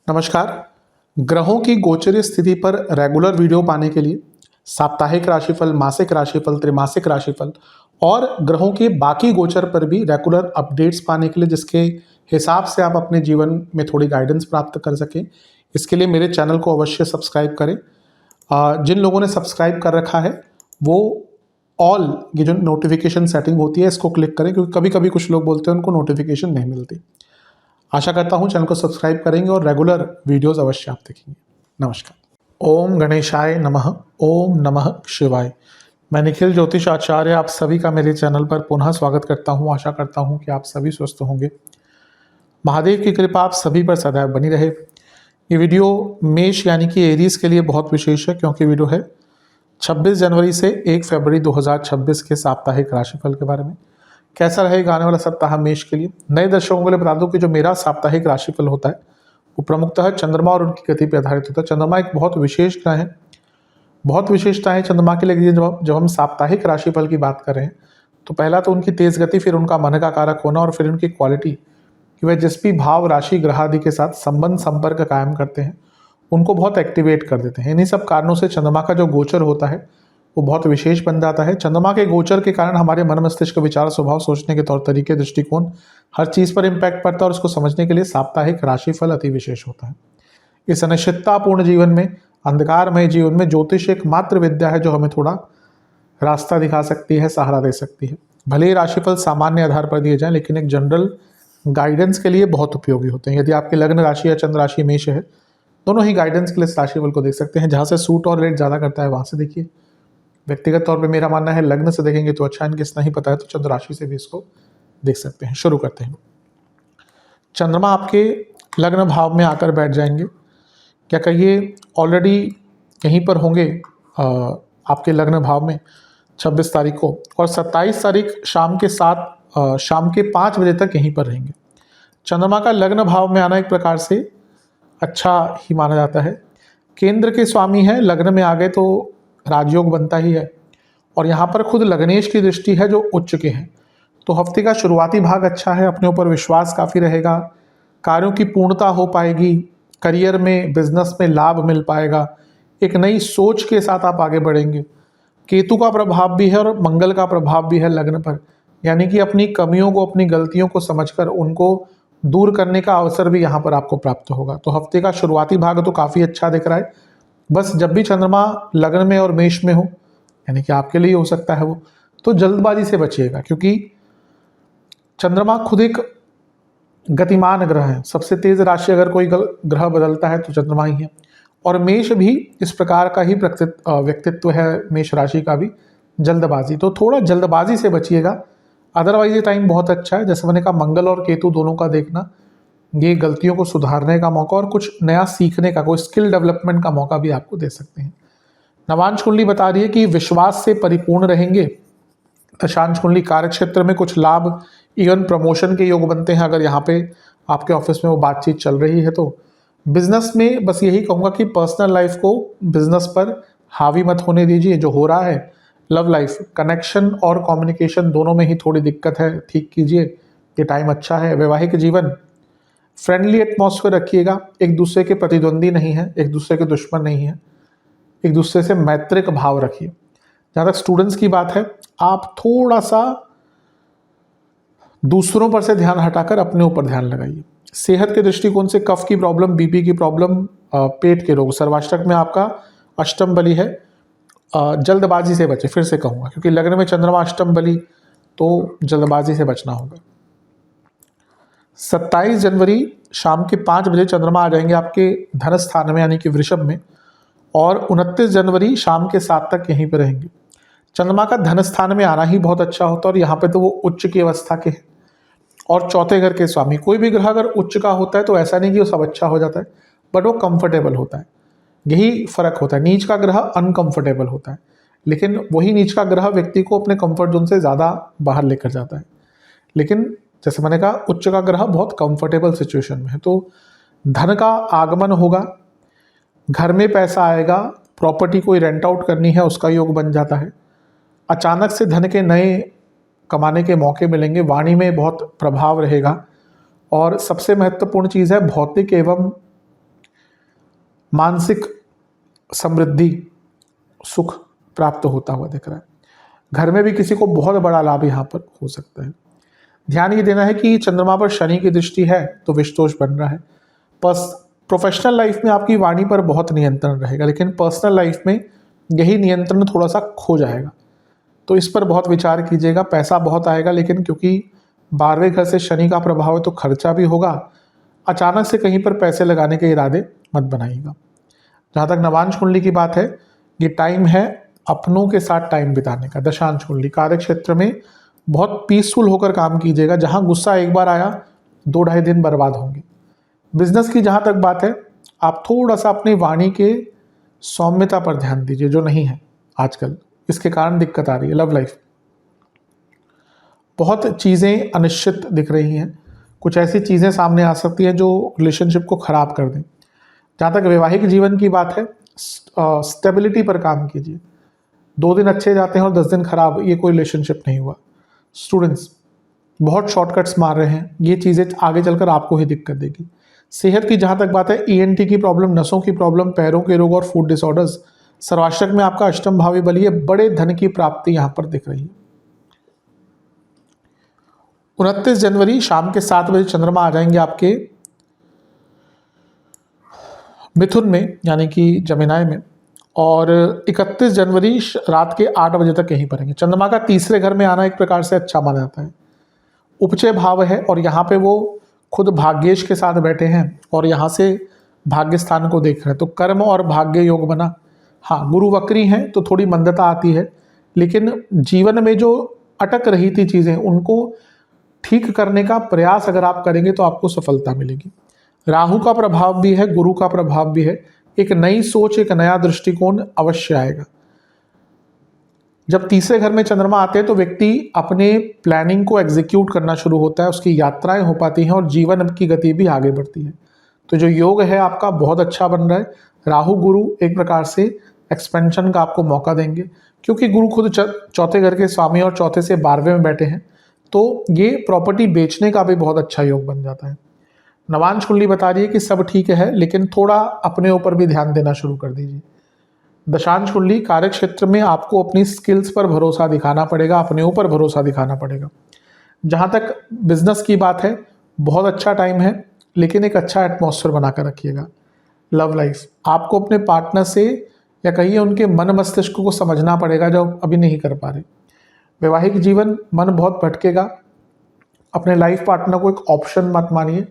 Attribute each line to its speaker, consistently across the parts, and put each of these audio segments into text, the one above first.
Speaker 1: नमस्कार। ग्रहों की गोचरीय स्थिति पर रेगुलर वीडियो पाने के लिए साप्ताहिक राशिफल, मासिक राशिफल, त्रैमासिक राशिफल और ग्रहों के बाकी गोचर पर भी रेगुलर अपडेट्स पाने के लिए, जिसके हिसाब से आप अपने जीवन में थोड़ी गाइडेंस प्राप्त कर सकें, इसके लिए मेरे चैनल को अवश्य सब्सक्राइब करें। जिन लोगों ने सब्सक्राइब कर रखा है वो ऑल ये जो नोटिफिकेशन सेटिंग होती है इसको क्लिक करें, क्योंकि कभी कभी कुछ लोग बोलते हैं उनको नोटिफिकेशन नहीं मिलती। आशा करता हूँ चैनल को सब्सक्राइब करेंगे और रेगुलर वीडियोस अवश्य आप देखेंगे। नमस्कार। ओम गणेशाय नमः। ओम नमः शिवाय। मैं निखिल ज्योतिष आचार्य आप सभी का मेरे चैनल पर पुनः स्वागत करता हूँ। आशा करता हूँ कि आप सभी स्वस्थ होंगे। महादेव की कृपा आप सभी पर सदैव बनी रहे। ये वीडियो मेष यानी कि एरीज के लिए बहुत विशेष है, क्योंकि वीडियो है 26 जनवरी से 1 फरवरी 2026 के साप्ताहिक राशिफल के बारे में। कैसा रहेगा आने वाला सप्ताह मेष के लिए। नए दर्शकों के लिए बता दूं कि जो मेरा साप्ताहिक राशिफल होता है वो प्रमुखतः चंद्रमा और उनकी गति पर आधारित होता है। चंद्रमा एक बहुत विशेष ग्रह है, बहुत विशेषता है चंद्रमा के लिए। जब हम साप्ताहिक राशिफल की बात कर रहे हैं तो पहला तो उनकी तेज गति, फिर उनका मन का कारक होना और फिर उनकी क्वालिटी कि वह जिस भी भाव, राशि, ग्रह आदि के साथ संबंध संपर्क कायम करते हैं उनको बहुत एक्टिवेट कर देते हैं। इन्हीं सब कारणों से चंद्रमा का जो गोचर होता है वो बहुत विशेष बन जाता है। चंद्रमा के गोचर के कारण हमारे मन, मस्तिष्क, विचार, स्वभाव, सोचने के तौर तरीके, दृष्टिकोण, हर चीज़ पर इम्पैक्ट पड़ता है और उसको समझने के लिए साप्ताहिक राशिफल अति विशेष होता है। इस अनिश्चिततापूर्ण जीवन में, अंधकारमय जीवन में ज्योतिष एक मात्र विद्या है जो हमें थोड़ा रास्ता दिखा सकती है, सहारा दे सकती है। भले ही राशिफल सामान्य आधार पर दिए जाएं, लेकिन एक जनरल गाइडेंस के लिए बहुत उपयोगी होते हैं। यदि आपकी लग्न राशि या चंद्र राशि मेष है, दोनों ही गाइडेंस के लिए इस राशिफल को देख सकते हैं। जहाँ से सूट और रेट ज़्यादा करता है वहाँ से देखिए। व्यक्तिगत तौर पे मेरा मानना है लग्न से देखेंगे तो अच्छा, इनके नहीं पता है तो चंद्र राशि से भी इसको देख सकते हैं। शुरू करते हैं। चंद्रमा आपके लग्न भाव में आकर बैठ जाएंगे, क्या कहिए ऑलरेडी यहीं पर होंगे आपके लग्न भाव में 26 तारीख को, और 27 तारीख शाम के 5 बजे तक यहीं पर रहेंगे। चंद्रमा का लग्न भाव में आना एक प्रकार से अच्छा ही माना जाता है। केंद्र के स्वामी है, लग्न में आ गए तो राजयोग बनता ही है, और यहाँ पर खुद लग्नेश की दृष्टि है जो उच्च के हैं। तो हफ्ते का शुरुआती भाग अच्छा है, अपने ऊपर विश्वास काफ़ी रहेगा, कार्यों की पूर्णता हो पाएगी, करियर में, बिजनेस में लाभ मिल पाएगा, एक नई सोच के साथ आप आगे बढ़ेंगे। केतु का प्रभाव भी है और मंगल का प्रभाव भी है लग्न पर, यानी कि अपनी कमियों को, अपनी गलतियों को समझकर उनको दूर करने का अवसर भी यहाँ पर आपको प्राप्त होगा। तो हफ्ते का शुरुआती भाग तो काफ़ी अच्छा दिख रहा है। बस जब भी चंद्रमा लग्न में और मेष में हो, यानी कि आपके लिए हो सकता है वो, तो जल्दबाजी से बचिएगा, क्योंकि चंद्रमा खुद एक गतिमान ग्रह है। सबसे तेज राशि अगर कोई ग्रह बदलता है तो चंद्रमा ही है, और मेष भी इस प्रकार का ही व्यक्तित्व है मेष राशि का भी, जल्दबाजी। तो थोड़ा जल्दबाजी से बचिएगा, अदरवाइज ये टाइम बहुत अच्छा है। जैसे मैंने कहा, मंगल और केतु दोनों का देखना, ये गलतियों को सुधारने का मौका और कुछ नया सीखने का, कोई स्किल डेवलपमेंट का मौका भी आपको दे सकते हैं। नवांश कुंडली बता रही है कि विश्वास से परिपूर्ण रहेंगे। दशांश कुंडली कार्यक्षेत्र में कुछ लाभ, इवन प्रमोशन के योग बनते हैं अगर यहाँ पे आपके ऑफिस में वो बातचीत चल रही है तो। बिजनेस में बस यही कहूँगा कि पर्सनल लाइफ को बिजनेस पर हावी मत होने दीजिए जो हो रहा है। लव लाइफ, कनेक्शन और कम्युनिकेशन दोनों में ही थोड़ी दिक्कत है, ठीक कीजिए, ये टाइम अच्छा है। वैवाहिक जीवन, फ्रेंडली एटमॉस्फेयर रखिएगा, एक दूसरे के प्रतिद्वंदी नहीं है, एक दूसरे के दुश्मन नहीं है, एक दूसरे से मैत्रिक भाव रखिए। जहाँ तक स्टूडेंट्स की बात है, आप थोड़ा सा दूसरों पर से ध्यान हटाकर अपने ऊपर ध्यान लगाइए। सेहत के दृष्टिकोण से कफ की प्रॉब्लम, बीपी की प्रॉब्लम, पेट के रोग, सर्वाष्टक में आपका अष्टम बली है, जल्दबाजी से बचे, फिर से कहूँगा, क्योंकि लग्न में चंद्रमा अष्टम बली, तो जल्दबाजी से बचना होगा। 27 जनवरी शाम के 5 बजे चंद्रमा आ जाएंगे आपके धन स्थान में, यानी कि वृषभ में, और 29 जनवरी शाम के 7 तक यहीं पर रहेंगे। चंद्रमा का धन स्थान में आना ही बहुत अच्छा होता है, और यहाँ पे तो वो उच्च की अवस्था के हैं और चौथे घर के स्वामी। कोई भी ग्रह अगर उच्च का होता है तो ऐसा नहीं कि वो सब अच्छा हो जाता है, बट वो कंफर्टेबल होता है। यही फर्क होता है। नीच का ग्रह अनकंफर्टेबल होता है, लेकिन वही नीच का ग्रह व्यक्ति को अपने कंफर्ट जोन से ज़्यादा बाहर लेकर जाता है। लेकिन जैसे मैंने कहा, उच्च का ग्रह बहुत कंफर्टेबल सिचुएशन में है, तो धन का आगमन होगा, घर में पैसा आएगा, प्रॉपर्टी कोई रेंट आउट करनी है उसका योग बन जाता है, अचानक से धन के नए कमाने के मौके मिलेंगे, वाणी में बहुत प्रभाव रहेगा, और सबसे महत्वपूर्ण चीज़ है भौतिक एवं मानसिक समृद्धि, सुख प्राप्त होता हुआ दिख रहा है। घर में भी किसी को बहुत बड़ा लाभ यहाँ पर हो सकता है। ध्यान ये देना है कि चंद्रमा पर शनि की दृष्टि है तो विषदोष बन रहा है। प्रोफेशनल लाइफ में आपकी वाणी पर बहुत नियंत्रण रहेगा, लेकिन पर्सनल लाइफ में यही नियंत्रण थोड़ा सा खो जाएगा, तो इस पर बहुत विचार कीजिएगा। पैसा बहुत आएगा, लेकिन क्योंकि 12वें घर से शनि का प्रभाव है तो खर्चा भी होगा। अचानक से कहीं पर पैसे लगाने के इरादे मत बनाइएगा। जहाँ तक नवांश कुंडली की बात है, ये टाइम है अपनों के साथ टाइम बिताने का। दशांश कुंडली, कार्य क्षेत्र में बहुत पीसफुल होकर काम कीजिएगा। जहाँ गुस्सा एक बार आया 2-2.5 दिन बर्बाद होंगे। बिजनेस की जहाँ तक बात है, आप थोड़ा सा अपनी वाणी के सौम्यता पर ध्यान दीजिए, जो नहीं है आजकल, इसके कारण दिक्कत आ रही है। लव लाइफ, बहुत चीज़ें अनिश्चित दिख रही हैं। कुछ ऐसी चीज़ें सामने आ सकती हैं जो रिलेशनशिप को ख़राब कर दें। जहाँ तक वैवाहिक जीवन की बात है, स्टेबिलिटी पर काम कीजिए। 2 दिन अच्छे जाते हैं और 10 दिन खराब, ये कोई रिलेशनशिप नहीं हुआ। स्टूडेंट्स बहुत शॉर्टकट्स मार रहे हैं, ये चीज़ें आगे चलकर आपको ही दिक्कत देगी। सेहत की जहाँ तक बात है, ENT की प्रॉब्लम, नसों की प्रॉब्लम, पैरों के रोग और फूड डिसऑर्डर्स। सर्वाष्टक में आपका अष्टम भावी बली है, बड़े धन की प्राप्ति यहाँ पर दिख रही है। 29 जनवरी शाम के 7 बजे चंद्रमा आ जाएंगे आपके मिथुन में, यानी कि जमिनाय में, और 31 जनवरी रात के 8 बजे तक यहीं पर रहेंगे। चंद्रमा का तीसरे घर में आना एक प्रकार से अच्छा माना जाता है। उपचय भाव है और यहाँ पे वो खुद भाग्येश के साथ बैठे हैं और यहाँ से भाग्य स्थान को देख रहे हैं, तो कर्म और भाग्य योग बना। हाँ, गुरु वक्री हैं तो थोड़ी मंदता आती है, लेकिन जीवन में जो अटक रही थी चीज़ें, उनको ठीक करने का प्रयास अगर आप करेंगे तो आपको सफलता मिलेगी। राहु का प्रभाव भी है, गुरु का प्रभाव भी है। एक नई सोच, एक नया दृष्टिकोण अवश्य आएगा। जब तीसरे घर में चंद्रमा आते हैं तो व्यक्ति अपने प्लानिंग को एग्जीक्यूट करना शुरू होता है, उसकी यात्राएं हो पाती हैं और जीवन की गति भी आगे बढ़ती है। तो जो योग है आपका बहुत अच्छा बन रहा है। राहु गुरु एक प्रकार से एक्सपेंशन का आपको मौका देंगे, क्योंकि गुरु खुद चौथे घर के स्वामी और चौथे से 12वें में बैठे हैं, तो ये प्रॉपर्टी बेचने का भी बहुत अच्छा योग बन जाता है। नवांश कुंडली बता रही है कि सब ठीक है, लेकिन थोड़ा अपने ऊपर भी ध्यान देना शुरू कर दीजिए। दशांश कुंडली, कार्य क्षेत्र में आपको अपनी स्किल्स पर भरोसा दिखाना पड़ेगा, अपने ऊपर भरोसा दिखाना पड़ेगा। जहाँ तक बिजनेस की बात है, बहुत अच्छा टाइम है, लेकिन एक अच्छा एटमॉस्फेयर बनाकर रखिएगा। लव लाइफ, आपको अपने पार्टनर से या कहिए उनके मन मस्तिष्क को समझना पड़ेगा, जो अभी नहीं कर पा रहे। वैवाहिक जीवन, मन बहुत भटकेगा। अपने लाइफ पार्टनर को एक ऑप्शन मत मानिए।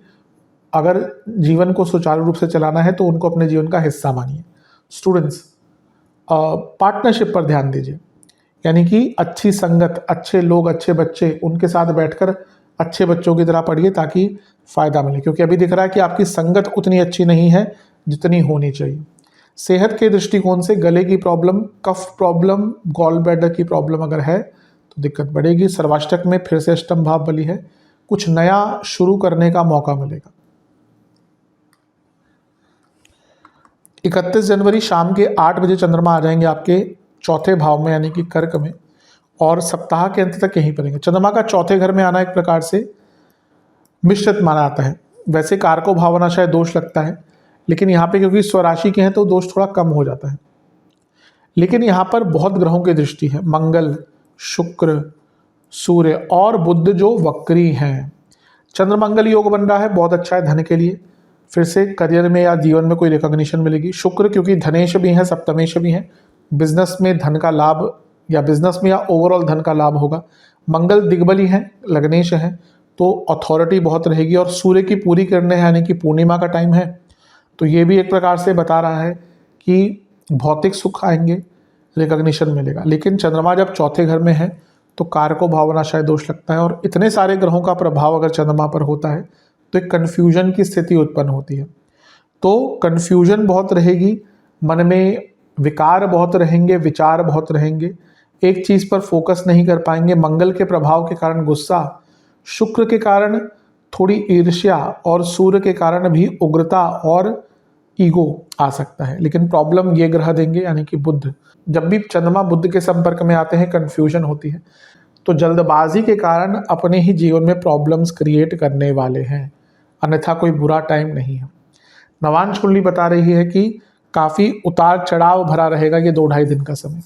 Speaker 1: अगर जीवन को सुचारू रूप से चलाना है तो उनको अपने जीवन का हिस्सा मानिए। स्टूडेंट्स, पार्टनरशिप पर ध्यान दीजिए, यानी कि अच्छी संगत, अच्छे लोग, अच्छे बच्चे, उनके साथ बैठकर अच्छे बच्चों की तरह पढ़िए ताकि फ़ायदा मिले, क्योंकि अभी दिख रहा है कि आपकी संगत उतनी अच्छी नहीं है जितनी होनी चाहिए। सेहत के दृष्टिकोण से गले की प्रॉब्लम, कफ प्रॉब्लम, गॉल ब्लैडर की प्रॉब्लम अगर है तो दिक्कत बढ़ेगी। सर्वाष्टक में फिर से अष्टम भाव बली है, कुछ नया शुरू करने का मौका मिलेगा। 31 जनवरी शाम के 8 बजे चंद्रमा आ जाएंगे आपके चौथे भाव में, यानी कि कर्क में, और सप्ताह के अंत तक यहीं पर रहेंगे। चंद्रमा का चौथे घर में आना एक प्रकार से मिश्रित माना जाता है। वैसे कारको भावना शायद दोष लगता है, लेकिन यहाँ पे क्योंकि स्वराशि के हैं तो दोष थोड़ा कम हो जाता है। लेकिन यहाँ पर बहुत ग्रहों की दृष्टि है, मंगल, शुक्र, सूर्य और बुध जो वक्री हैं। चंद्रमंगल योग बन रहा है, बहुत अच्छा है धन के लिए। फिर से करियर में या जीवन में कोई रिकॉग्निशन मिलेगी। शुक्र क्योंकि धनेश भी है, सप्तमेश भी है, बिजनेस में धन का लाभ या बिजनेस में या ओवरऑल धन का लाभ होगा। मंगल दिग्बली है, लग्नेश है, तो अथॉरिटी बहुत रहेगी। और सूर्य की पूरी किरणें हैं, यानी कि पूर्णिमा का टाइम है, तो ये भी एक प्रकार से बता रहा है कि भौतिक सुख आएंगे, रिकॉग्निशन मिलेगा। लेकिन चंद्रमा जब चौथे घर में है तो कारको भावना शायद दोष लगता है, और इतने सारे ग्रहों का प्रभाव अगर चंद्रमा पर होता है तो एक कन्फ्यूजन की स्थिति उत्पन्न होती है। तो कन्फ्यूजन बहुत रहेगी, मन में विकार बहुत रहेंगे, विचार बहुत रहेंगे, एक चीज़ पर फोकस नहीं कर पाएंगे। मंगल के प्रभाव के कारण गुस्सा, शुक्र के कारण थोड़ी ईर्ष्या और सूर्य के कारण भी उग्रता और ईगो आ सकता है। लेकिन प्रॉब्लम ये ग्रह देंगे, यानी कि बुध। जब भी चंद्रमा बुध के संपर्क में आते हैं कन्फ्यूजन होती है, तो जल्दबाजी के कारण अपने ही जीवन में प्रॉब्लम्स क्रिएट करने वाले हैं। अन्यथा कोई बुरा टाइम नहीं है। नवांश कुंडली बता रही है कि काफ़ी उतार चढ़ाव भरा रहेगा ये 2-2.5 दिन का समय।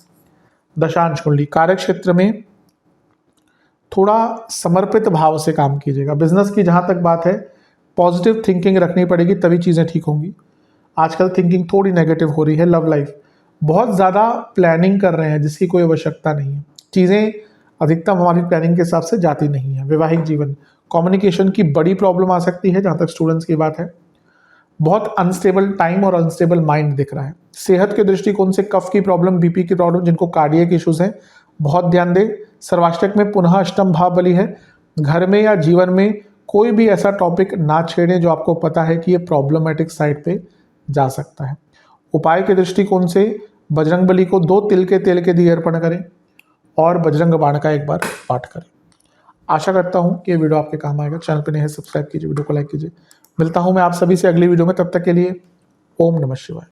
Speaker 1: दशांश कुंडली कार्य क्षेत्र में थोड़ा समर्पित भाव से काम कीजिएगा। बिजनेस की जहाँ तक बात है, पॉजिटिव थिंकिंग रखनी पड़ेगी, तभी चीज़ें ठीक होंगी। आजकल थिंकिंग थोड़ी नेगेटिव हो रही है। लव लाइफ बहुत ज़्यादा प्लानिंग कर रहे हैं जिसकी कोई आवश्यकता नहीं है। चीज़ें अधिकतम हमारी प्लानिंग के हिसाब से जाती नहीं है। वैवाहिक जीवन, कम्युनिकेशन की बड़ी प्रॉब्लम आ सकती है जहाँ तक स्टूडेंट्स की बात है। बहुत अनस्टेबल टाइम और अनस्टेबल माइंड दिख रहा है। सेहत के दृष्टिकोण से कफ की प्रॉब्लम, बीपी की प्रॉब्लम, जिनको कार्डियक इश्यूज हैं, बहुत ध्यान दें। सर्वाष्टक में पुनः अष्टम भाव बली है। घर में या जीवन में कोई भी ऐसा टॉपिक ना छेड़ें जो आपको पता है कि ये प्रॉब्लमेटिक साइड पे जा सकता है। उपाय के दृष्टिकोण से बजरंग बली को 2 तिल के तेल के दिए अर्पण करें और बजरंग बाण का एक बार पाठ करें। आशा करता हूं कि ये वीडियो आपके काम आएगा। चैनल पे नए हैं, सब्सक्राइब कीजिए, वीडियो को लाइक कीजिए। मिलता हूं मैं आप सभी से अगली वीडियो में, तब तक के लिए ओम नमः शिवाय।